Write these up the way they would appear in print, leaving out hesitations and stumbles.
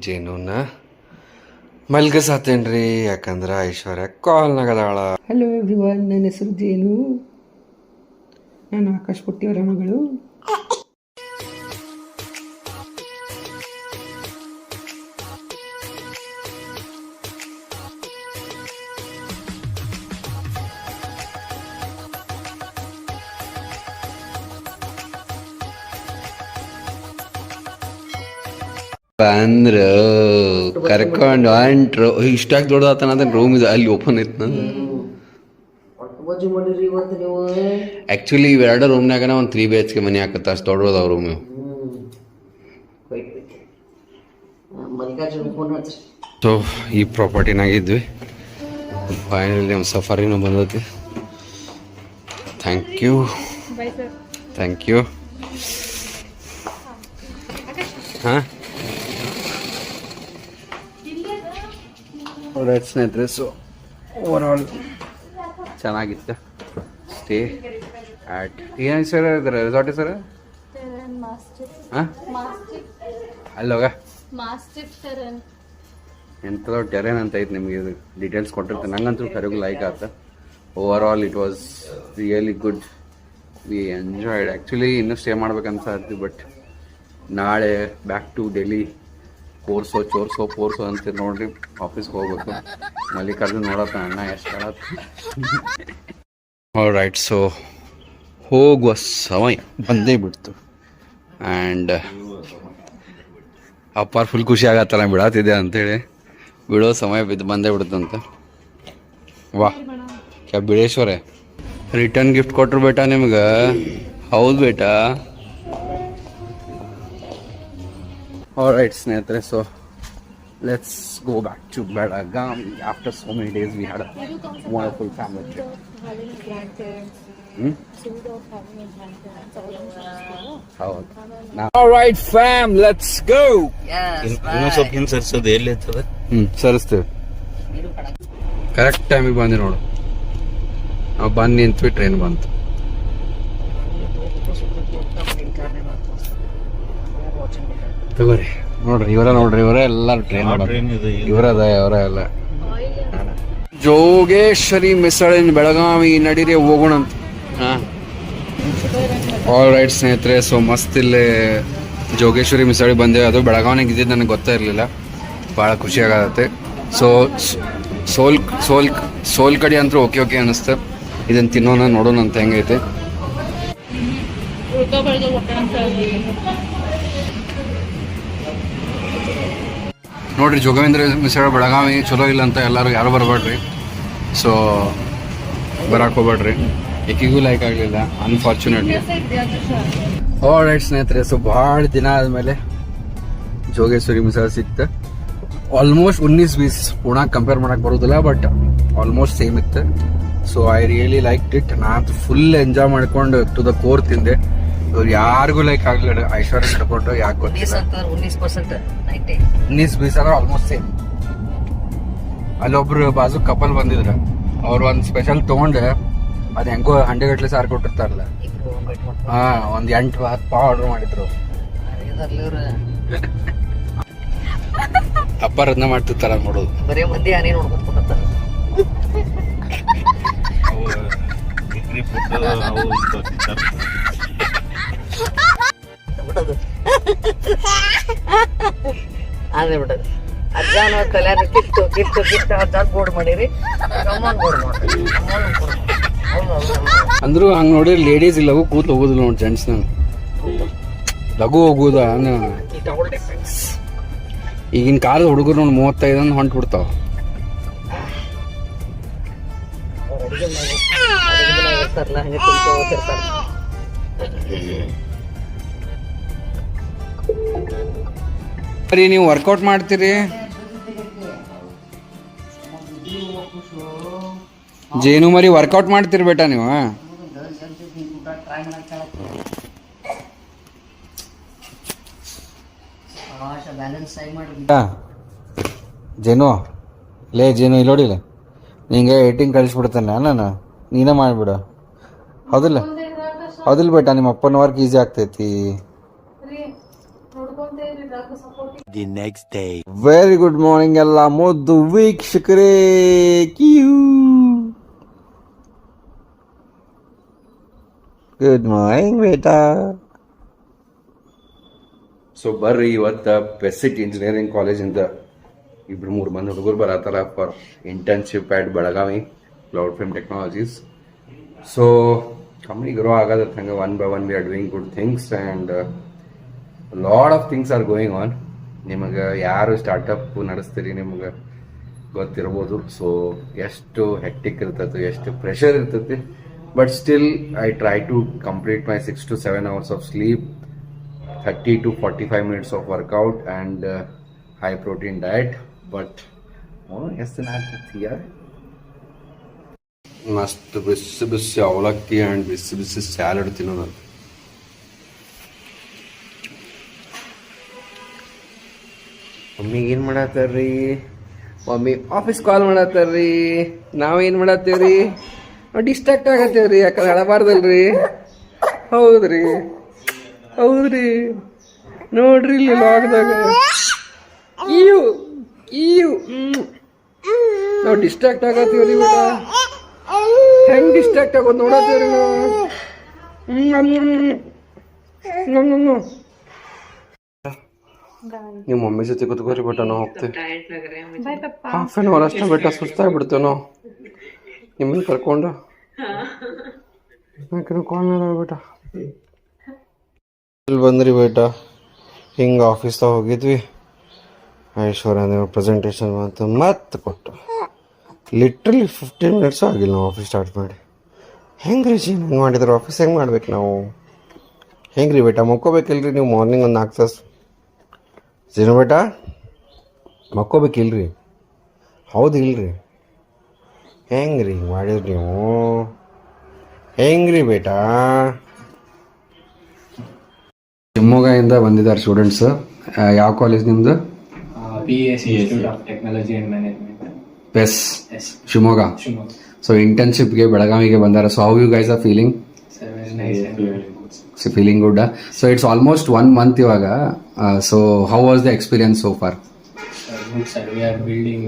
ಜೇನುನ ಮಲ್ಗಸಾತೇನ್ರಿ, ಯಾಕಂದ್ರೆ ಐಶ್ವರ್ಯ ಕಾಲ್ನಾಗದಾಳ. Hello everyone, ನನ್ನ ಹೆಸರು ಜೇನು. ನಾನು ಆಕಾಶ್ ಪುಟ್ಟಿಯವರ ಮಗಳು. ಬಂದ್ರು ಕರ್ಕೊಂಡು ಅಂಟ್ರು. ಇಷ್ಟಾಗಿ ದೊಡ್ಡದಾತನ ಅದನ್ನ ರೂಮ್ ಇದೆ, ಅಲ್ಲಿ ಓಪನ್ ಐತ್ ನಂದು. ಆ್ಯಕ್ಚುಲಿ ಇವೆರಡು ರೂಮ್ನಾಗನ ಒಂದು 3 BHK ಮನೆ ಹಾಕತ್ತ, ಅಷ್ಟು ದೊಡ್ಡದಾವ ರೂಮ್. ಸೊ ಈ ಪ್ರಾಪರ್ಟಿನಾಗಿದ್ವಿ. ಫೈನಲಿ ನಮ್ಮ ಸಫಾರಿನೂ ಬಂದೈತಿ. Thank you. ಹಾಂ ರೈಟ್ ಸ್ನೇಹಿತರೆ, ಸೊ ಓವರ್ ಆಲ್ ಚೆನ್ನಾಗಿತ್ತು ಸ್ಟೇ ಆಟ್. ಏನು ಸರ್ ರೆಸಾರ್ಟ್ ಸರ್? ಹಾಂ ಅಲ್ಲೋಗ ಎಂಥದೋ ಟೆರೇನ್ ಅಂತ ಐತೆ. ನಿಮಗೆ ಇದು ಡೀಟೇಲ್ಸ್ ಕೊಟ್ಟಿರ್ತೀನಿ. ನಂಗಂತೂ ಕರೆಗೂ ಲೈಕ್ ಆತ. Over all it was really good. We enjoyed. Actually ಇನ್ನೂ ಸ್ಟೇ ಮಾಡ್ಬೇಕಂತ ಇರ್ತೀವಿ, ಬಟ್ ನಾಳೆ ಬ್ಯಾಕ್ ಟು ಡೆಲ್ಲಿ. ಪೋರ್ಸೋ ಅಂತ ನೋಡ್ರಿ, ಆಫೀಸ್ಗೆ ಹೋಗ್ಬೇಕು. ಮಲ್ಲಿಕಾರ್ಜುನ್ ನೋಡತ್ತ ಅಣ್ಣ ಎಷ್ಟು ಹೇಳತ್ತ. ಆಲ್ ರೈಟ್, ಸೊ ಹೋಗುವ ಸಮಯ ಬಂದೇ ಬಿಡ್ತು. ಆ್ಯಂಡ್ ಅಪ್ಪಾರ ಫುಲ್ ಖುಷಿ ಆಗತ್ತಲ್ಲ ಬಿಡತ್ತಿದೆ ಅಂತೇಳಿ. ಬಿಡೋ ಸಮಯ ಬಂದೇ ಬಿಡುತ್ತಂತ. ವಾ ಕ್ಯಾ ಬಿಳೇಶ್ವರ ರಿಟರ್ನ್ ಗಿಫ್ಟ್ ಕೊಟ್ರು ಬೇಟ ನಿಮ್ಗೆ. ಹೌದು ಬೇಟಾ. All right, ಸ್ನೇಹಿತರೆ, so let's go back to Belagavi. After so many days, we had a wonderful family trip. All right, fam, let's go. ಇನ್ನೂ ಸ್ವಲ್ಪ ಹಿಂದೆ ಸರ್ಸೋದು ಎಲ್ಲಿ ಇರ್ತದೆ? ಸರಿಸ್ತೇವೆ. ಕರೆಕ್ಟ್ ಟೈಮಿಗೆ ಬಂದೆ ನೋಡು. ನಾವು ಬಂದು ನಿಂತ್ವಿ, ಟ್ರೈನ್ ಬಂತು. ತಗೋರಿ ನೋಡ್ರಿ, ಇವರೇ ಎಲ್ಲರೂ ಟ್ರೈನ್ ಇವರ ಎಲ್ಲ. ಜೋಗೇಶ್ವರಿ ಮಿಸಳಿನ ಬೆಳಗಾವಿ ನಡೀರಿ ಹೋಗೋಣ ಅಂತ. ಆಲ್ ರೈಟ್ ಸ್ನೇಹಿತರೆ, ಸೊ ಮಸ್ತ್ ಇಲ್ಲಿ ಜೋಗೇಶ್ವರಿ ಮಿಸಳಿ ಬಂದೆ. ಅದು ಬೆಳಗಾವಿನಾಗ ಇದ್ದಿದ್ದು ನನಗೆ ಗೊತ್ತೇ ಇರಲಿಲ್ಲ. ಭಾಳ ಖುಷಿ ಆಗತ್ತೆ. ಸೊ ಸೋಲ್ ಕಡೆ ಅಂತೂ ಓಕೆ ಅನ್ನಿಸ್ತೆ. ಇದನ್ನು ತಿನ್ನೋಣ, ನೋಡೋಣ ಅಂತ ಹೆಂಗೈತೆ. ನೋಡ್ರಿ, ಜೋಗವೇಂದ್ರ ಮಿಸಳ ಬೆಳಗಾವಿ ಚಲೋ ಇಲ್ಲ ಅಂತ ಎಲ್ಲರೂ ಯಾರು ಬರಬೇಡ್ರಿ. ಸೊ ಬರಕ್ಕೆ ಹೋಗ್ಬೇಡ್ರಿ. ಏಕಿಗೂ ಲೈಕ್ ಆಗಲಿಲ್ಲ, ಅನ್ಫಾರ್ಚುನೇಟ್ಲಿ. ಆಲ್ ರೈಟ್ ಸ್ನೇಹಿತರೆ, ಸೊ ಭಾಳ ದಿನ ಆದಮೇಲೆ ಜೋಗೇಶ್ವರಿ ಮಿಸಳ ಸಿಕ್ತು. ಆಲ್ಮೋಸ್ಟ್ 19-20 ಪೂರ್ಣ ಕಂಪೇರ್ ಮಾಡಕ್ಕೆ ಬರೋದಿಲ್ಲ, ಬಟ್ ಆಲ್ಮೋಸ್ಟ್ ಸೇಮ್ ಇತ್ತು. So I really like it. ನಾನು ಫುಲ್ ಎಂಜಾಯ್ ಮಾಡ್ಕೊಂಡು ಟು ದ ಕೋರ್ ತಿಂದೆ. ಇವ್ರು ಯಾರಿಗೂ ಲೈಕ್ ಆಗಲಿಲ್ಲ. ಐಶ್ವರ್ಯ ಹಿಡ್ಕೊಂಡು ಯಾಕೆ ಗೊತ್ತಿಲ್ಲ. 19-20 ಅಂದ್ರೆ ಆಲ್ಮೋಸ್ಟ್ ಸೇಮ್. ಅಲ್ಲೊಬ್ರು ಬಾಜು ಕಪಲ್ ಬಂದಿದ್ರು. ಅವ್ರು ಒಂದು ಸ್ಪೆಷಲ್ ತೊಗೊಂಡು ಅದು ಹೆಂಗೋ 100 ಗಟ್ಟಲೆ ಸಾರು ಕೊಟ್ಟಿರ್ತಾರಲ್ಲ. ಒಂದು 8-10 ಪಾವ್ ಆರ್ಡರ್ ಮಾಡಿದ್ರು. ಅಪ್ಪಾರ ಅದನ್ನ ಮಾಡ್ತಿರ್ತಾರ ನೋಡೋದು. ಬರೀ ಮಂದಿ ಆನೆ ನೋಡ್ಕೊತ ಅದೇ ಬಿಡದು. ಅಜ್ಜಾನ ಕಲ್ಯಾಣ ಕಿತ್ತು ಅಜ್ಜಾನ ಬೋರ್ಡ್ ಮಾಡಿರಿ, ಅಮ್ಮನ್ ಬೋರ್ಡ್ ಮಾಡ್ರಿ. ಅಂದ್ರು ಹಂಗ ನೋಡಿ ಲೇಡೀಸ್ ಲಘು ಕೂತ್ ಹೋಗುದಿಲ್ಲ ನೋಡಿ. ಜೆಂಟ್ಸ್ ಲಘು ಹೋಗುದ. ಈಗಿನ ಕಾಲದ ಹುಡುಗರು ನೋಡಿ 35 ಹೊಂಟು ಬಿಡ್ತಾವ. ಸರಿ, ನೀವು ವರ್ಕೌಟ್ ಮಾಡ್ತೀರಿ? ಜೇನು ಮರಿ ವರ್ಕೌಟ್ ಮಾಡ್ತೀರಿ ಬೇಟ ನೀವು? ಜೇನು ಜೇನು ಇಲ್ಲಿ ನೋಡಿಲ್ಲ, ನಿಂಗೆ ಏಟಿಂಗ್ ಕಳಿಸ್ಬಿಡ್ತಾನೆ ನಾನು. ನೀನೇ ಮಾಡಿಬಿಡು. ಹೌದಿಲ್ಲ ಬೇಟ? ನಿಮ್ಮ ಅಪ್ಪನ ವರ್ಕ್ ಈಸಿ ಆಗ್ತೈತಿ. the next day. Very good morning ಎಲ್ಲ ಮುದ್ದು ವೀಕ್ಷಕರೇ. ಗುಡ್ ಮಾರ್ನಿಂಗ್ ಬೇಟಾ. ಸೊ ಬರ್ರಿ ಇವತ್ತು ಪೆಸಿಟ್ ಇಂಜಿನಿಯರಿಂಗ್ ಕಾಲೇಜಿಂದ 2-3 ಮಂದಿ ಹುಡುಗರು ಬರತ್ತಾರ for internship at Belagavi Cloud Frame Technologies. So company grow ಆಗತ್ತೆ ಹಂಗೆ one by one we are doing good things and lot of things are going on. ನಿಮಗೆ ಯಾರು ಸ್ಟಾರ್ಟಪ್ ನಡೆಸ್ತೀರಿ ನಿಮ್ಗೆ ಗೊತ್ತಿರ್ಬೋದು. ಸೊ ಎಷ್ಟು ಹೆಕ್ಟಿಕ್ ಇರ್ತೈತಿ, ಎಷ್ಟು ಪ್ರೆಷರ್ ಇರ್ತೈತಿ, but still I try to complete my 6 to 7 hours of sleep, 30 to 45 minutes of workout and high protein diet. But ಎಷ್ಟು ಆಗ್ತೈತಿ ಯಾರು ಮಸ್ತ್ ಬಿಸಿ ಬಿಸಿ ಅವಲಕ್ಕಿ ಆ್ಯಂಡ್ ಬಿಸಿ ಬಿಸಿ ಸ್ಯಾಲಡ್ ತಿನ್ನೋದು. ಮಮ್ಮಿಗೆ ಏನು ಮಾಡತ್ತಾರ್ರಿ? ಮಮ್ಮಿ ಆಫೀಸ್ ಕಾಲ್ ಮಾಡತ್ತಾರ್ರಿ. ನಾವೇನು ಮಾಡತ್ತೇವ್ರಿ? ನಾವು ಡಿಸ್ಟ್ರಾಕ್ಟ್ ಆಗತ್ತೇವ್ರಿ, ಯಾಕಂದ್ರೆ ಅಳಬಾರ್ದಲ್ರಿ. ಹೌದ್ರಿ ಹೌದ್ರಿ, ನೋಡ್ರಿ ಇಲ್ಲಿ ಲಾಗ್ದಾಗ ನಾವು ಡಿಸ್ಟ್ರಾಕ್ಟ್ ಆಗತ್ತೀವ್ರಿ. ಊಟ ಹೆಂಗ್ ಡಿಸ್ಟ್ರಾಕ್ಟ್ ಆಗೋದು ನೋಡತ್ತೇವ್ರಿ ನಾವು. ನಿಮ್ಮ ಮಮ್ಮಿ ಜೊತೆ ಕೂತ್ಕೋರಿ ಬೇಟ, ನಾವು ಹೋಗ್ತೇವೆ. ಹಾಫ್ ಆನ್ ಅವರ್ ಅಷ್ಟೇ ಬೇಟ, ಸುಸ್ತಾಗ್ಬಿಡ್ತೇವೆ ನಾವು ನಿಮ್ಮನ್ನು ಕರ್ಕೊಂಡು. ಕಾಲ್ ಮೇಲೆ ಬೇಟ ಇಲ್ಲಿ ಬಂದ್ರಿ ಬೇಟ. ಹಿಂಗೆ ಆಫೀಸ್ದಾಗ ಹೋಗಿದ್ವಿ, ಐಶ್ವರ್ಯ ನೀವು ಪ್ರೆಸೆಂಟೇಷನ್ ಅಂತ ಮತ್ತೆ ಕೊಟ್ಟು ಲಿಟ್ರಲಿ 15 minutes ಆಗಿಲ್ಲ ನಾವು ಆಫೀಸ್ ಸ್ಟಾರ್ಟ್ ಮಾಡಿ. ಹೆಂಗೆ ರೀ ಹೆಂಗೆ ಮಾಡಿದ್ರು ಆಫೀಸ್? ಹೆಂಗೆ ಮಾಡ್ಬೇಕು ನಾವು? ಹೆಂಗೆ ರೀ ಬೇಟ ಮಕ್ಕೋಬೇಕಿಲ್ರಿ ನೀವು? ಮಾರ್ನಿಂಗ್ ಒಂದು 4 ತಾಸು ಜೀನು ಬೇಟ ಮಕ್ಕೋಬೇಕಿಲ್ರಿ? ಹೌದು ಇಲ್ರಿ? ಹೆಂಗೆ ರೀ ಹಿಂಗೆ ಮಾಡಿದ್ರಿ ನೀವು? ಹೆಂಗೆ ರೀ ಬೇಟ? ಶಿವಮೊಗ್ಗದಿಂದ ಬಂದಿದ್ದಾರೆ ಸ್ಟೂಡೆಂಟ್ಸ್. ಯಾವ ಕಾಲೇಜ್ ನಿಮ್ಮದು? PES Institute of Technology and Management. PES Shivamogga. So ಇಂಟರ್ನ್ಶಿಪ್ಗೆ ಬೆಳಗಾವಿಗೆ ಬಂದಾರೆ. So how you guys are feeling? So feeling good. So it's almost 1 month ಇವಾಗ. So how was the experience so far? Good sir, we are building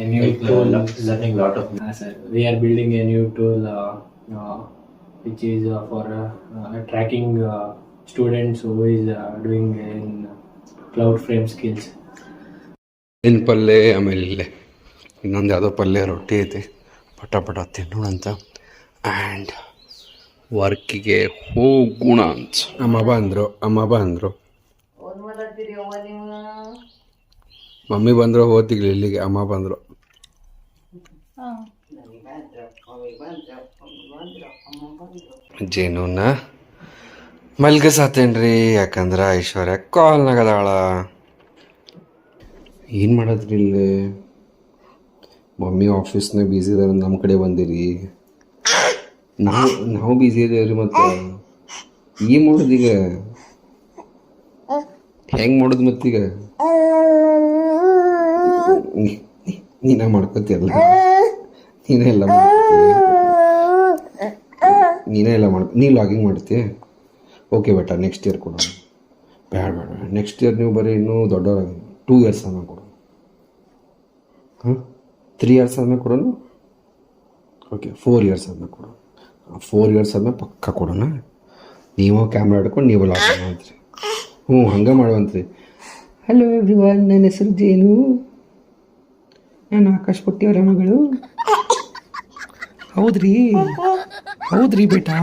a new tool. Learning lot of Sir, we are building a new tool which is for tracking students who is doing in cloud frame skills. ಇನ್ನು ಪಲ್ಯ, ಆಮೇಲೆ ಇಲ್ಲೇ ಇನ್ನೊಂದು ಯಾವುದೋ ಪಲ್ಯ ರೊಟ್ಟಿ ಐತಿ, ಪಟ ಪಟ ತಿನ್ನೋಣಂತ. ಆ್ಯಂಡ್ ವರ್ಕಿಗೆ ಹೋಗೋಣ ಅಂತ ಅಮ್ಮ ಬಂದರು. ಮಮ್ಮಿ ಬಂದರು, ಹೋತಿಗ್ಲಿ ಇಲ್ಲಿಗೆ. ಅಮ್ಮ ಬಂದರು. ಜೇನುನ ಮಲ್ಗಸಾತೇನ್ರಿ, ಯಾಕಂದ್ರೆ ಐಶ್ವರ್ಯ ಕಾಲ್ನಾಗದಾಳ. ಏನು ಮಾಡದ್ರಿ ಇಲ್ಲಿ? ಮಮ್ಮಿ ಆಫೀಸ್ನಾಗ ಬ್ಯುಸಿ ಇದಾರೆ, ನಮ್ಮ ಕಡೆ ಬಂದಿರಿ. ನಾವು ಬ್ಯುಸಿ ಇದೇವ್ರಿ. ಮತ್ತು ಏನು ಮಾಡೋದು ಈಗ? ಹೆಂಗೆ ಮಾಡೋದು ಮತ್ತೀಗ? ನೀನೇ ಮಾಡ್ಕೋತಿಯಲ್ಲ, ನೀನೇ ಎಲ್ಲ ನೀ ಲಾಗಿಂಗ್ ಮಾಡ್ತೀಯ? ಓಕೆ ಬೇಟ, ನೆಕ್ಸ್ಟ್ ಇಯರ್ ಕೊಡೋಣ. ಬೇಡ ನೆಕ್ಸ್ಟ್ ಇಯರ್ ನೀವು ಬರೀ ಇನ್ನೂ ದೊಡ್ಡವ್ರಾಗ 2 years ಆದ್ಮೇಲೆ ಕೊಡೋಣ. 3 years ಆದ್ಮೇಲೆ ಕೊಡೋಣ. ಓಕೆ 4 years ಆದ್ಮೇಲೆ ಕೊಡೋಣ. 4 years ಆದ್ಮೇಲೆ ಪಕ್ಕ ಕೊಡೋಣ. ನೀವು ಕ್ಯಾಮ್ರಾ ಹಿಡ್ಕೊಂಡು ನೀವು ಲಾಗಿಂಗ್ ಮಾಡ್ತೀರಿ. ಹಂಗೆ ಮಾಡುವಂತ್ರಿ. ಹಲೋ ಎವ್ರಿವನ್, ನನ್ನ ಹೆಸರು ಜೇನು. ನಾನು ಆಕಾಶ್ ಪುಟ್ಟಿಯವರ ಮಗಳು. ಹೌದ್ರಿ ಬೇಟಾ,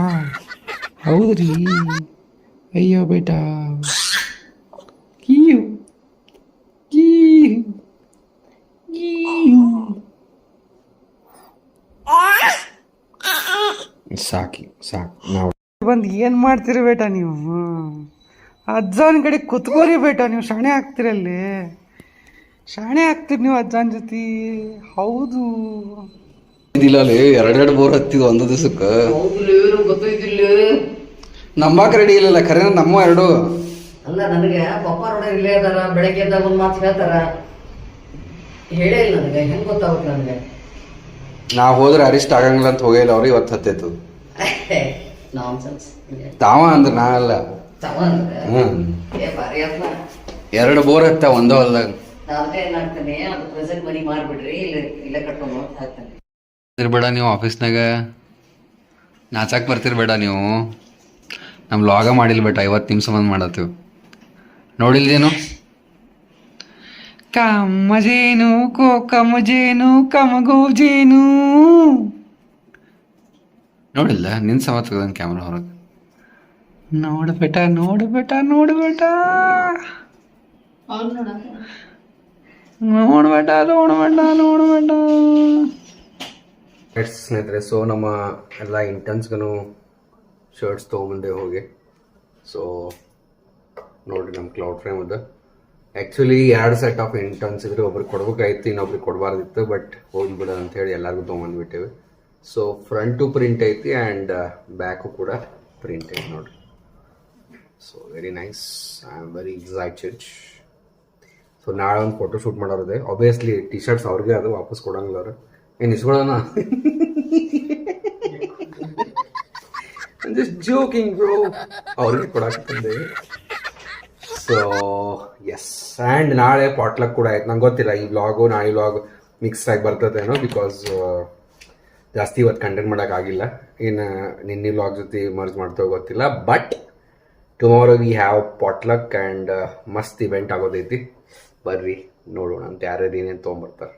ಹೌದ್ರಿ. ಅಯ್ಯೋ ಬೇಟಾ, ಸಾಕು ನಾವು ಬಂದು ಏನು ಮಾಡ್ತೀರಿ ಬೇಟ ನೀವು? ಅಜ್ಜನ ಕಡೆ ಕುತ್ಕೋರಿ ಬೇಟ, ನೀವು ಶಾಣೆ ಆಗ್ತೀರಲ್ಲಿ. ಶಾಣೆ ಆಗ್ತೀರಿ ನೀವು ಅಜ್ಜನ ಜೊತೆ. ಹೌದು ಇದಿಲ್ಲ 2 ಬೋರ್ ಹತ್ತಿದ್ದು ಒಂದು ದಿವಸಕ್ಕೆ. ಗೊತ್ತಿದ್ದಿಲ್ಲ, ನಂಬಾಕ ರೆಡಿ ಇಲ್ಲ. ಖರೆ ನಮ್ಮ 2 ಅಲ್ಲ. ನನಗೆ ಪಪ್ಪ ನೋಡ ಇಲ್ಲೇ ಅದಾರ, ಬೆಳಗ್ಗೆ ಎದ್ದಾಗ ಒಂದು ಮಾತು ಹೇಳ್ತಾರ, ಹೇಳೇ ಇಲ್ಲ ನನಗೆ. ಹೆಂಗೆ ಗೊತ್ತಾಗುತ್ತೆ ನನಗೆ? ನಾವು ಹೋದ್ರೆ ಅರಿಸ್ಟ್ ಆಗಂಗಿಲ್ಲ ಅಂತ ಹೋಗಿಲ್ಲ ಅವ್ರು. ಇವತ್ತು ಹತ್ತೈತು ನಾನ್ಸೆನ್ಸ್. ತಾವ ಅಂದ್ರೆ ನಾ ಅಲ್ಲ. ಭಾರಿ ಅಪ್ಪ. 2 ಬೋರ್ ಹತ್ತ ಒಂದೇ ಹೊಲ್ದಾಗ. ಅದಕ್ಕೆ ಏನಾಗ್ತಾನೆ ಅದು ಪ್ರೆಸೆಂಟ್ ಮನಿ ಮಾರ್ಬಿಡ್ರಿ ಇಲ್ಲ ಕಟ್ಕೊಂಡು ಹಾಕ್ತಾನೆ. ಇರ್ಬೇಡ ನೀವು ಆಫೀಸ್ನಾಗ ನಾಚಾಕ್ ಬರ್ತಿರ್ಬೇಡ ನೀವು. ನಮ್ಮ ಲಾಗ ಮಾಡಿಲ್ಲ ಬೇಟ 50 ನಿಮಿಷ ಬಂದು ಮಾಡತ್ತೀವಿ ನೋಡಿಲ್ದೇನು. ಕಮ್ಮಜೇನು ಕಮಜೇನು ಕಮಗೋಜೇನು ನೋಡಿಲ್ಲ ನಿನ್ನ ಸಮ ತೆಗ್ದಾನ ಕ್ಯಾಮ್ರಾ ಹೊರಗೆ. ನೋಡ್ಬೇಟ ಸ್ನೇಹಿತರೆ, ಸೊ ನಮ್ಮ ಎಲ್ಲ ಇಂಟರ್ನ್ಸ್ಗೂ ಶರ್ಟ್ಸ್ ತೊಗೊಂಬಂದೆ ಹೋಗಿ. ಸೊ ನೋಡಿರಿ ನಮ್ಮ ಕ್ಲೌಡ್ ಫ್ರೇಮ್ ಅದ. ಆ್ಯಕ್ಚುಲಿ 2 ಸೆಟ್ ಆಫ್ ಇಂಟರ್ನ್ಸ್ ಇದ್ರೆ ಒಬ್ರಿಗೆ ಕೊಡ್ಬೇಕಾಯ್ತು, ಇನ್ನೊಬ್ರಿಗೆ ಕೊಡಬಾರ್ದಿತ್ತು. ಬಟ್ ಹೋಗಿ ಬಿಡೋದು ಅಂತೇಳಿ ಎಲ್ಲರಿಗೂ ತೊಗೊಂಬಂದ್ಬಿಟ್ಟೇವೆ. ಸೊ ಫ್ರಂಟು ಪ್ರಿಂಟ್ ಐತಿ ಆ್ಯಂಡ್ ಬ್ಯಾಕು ಕೂಡ ಪ್ರಿಂಟ್ ಐತಿ ನೋಡಿರಿ. So very nice, I am very excited. So ನಾಳೆ ಒಂದು ಫೋಟೋ ಶೂಟ್ ಮಾಡೋರಿದೆ. ಆಬ್ವಿಯಸ್ಲಿ ಟಿ ಶರ್ಟ್ಸ್ ಅವ್ರಿಗೆ ಅದು ವಾಪಸ್ ಕೊಡಂಗಿಲ್ಲ ಅವ್ರು. ಏನು ಇಸ್ಕೊಳ್ಳೋಣ? ಜಸ್ಟ್ ಜೋಕಿಂಗ್ ಬ್ರೋ, ಅವ್ರಿಗೆ ಕೊಡಾಕ್ತಂದೆ. ಸೊ ಎಸ್, ಆ್ಯಂಡ್ ನಾಳೆ ಪಾಟ್ಲಕ್ ಕೂಡ ಆಯ್ತು. ನಂಗೆ ಗೊತ್ತಿಲ್ಲ ಈ ವ್ಲಾಗು ನಾಳೆ ವ್ಲಾಗ್ ಮಿಕ್ಸ್ ಆಗಿ ಬರ್ತದೇನೋ, ಬಿಕಾಸ್ ಜಾಸ್ತಿ ಇವತ್ತು ಕಂಟೆಂಟ್ ಮಾಡೋಕ್ಕಾಗಿಲ್ಲ. ಇನ್ನು ನಿನ್ನೆ ವ್ಲಾಗ್ ಜೊತೆ ಮರ್ಜ್ ಮಾಡ್ತೇವೆ ಗೊತ್ತಿಲ್ಲ. But tomorrow we have potluck and ಮಸ್ತ್ ಇವೆಂಟ್ ಆಗೋದೈತಿ. ಬರ್ರಿ ನೋಡೋಣ ಅಂತ ಯಾರ್ಯಾರು ಏನೇನು ತೊಗೊಂಬರ್ತಾರೆ.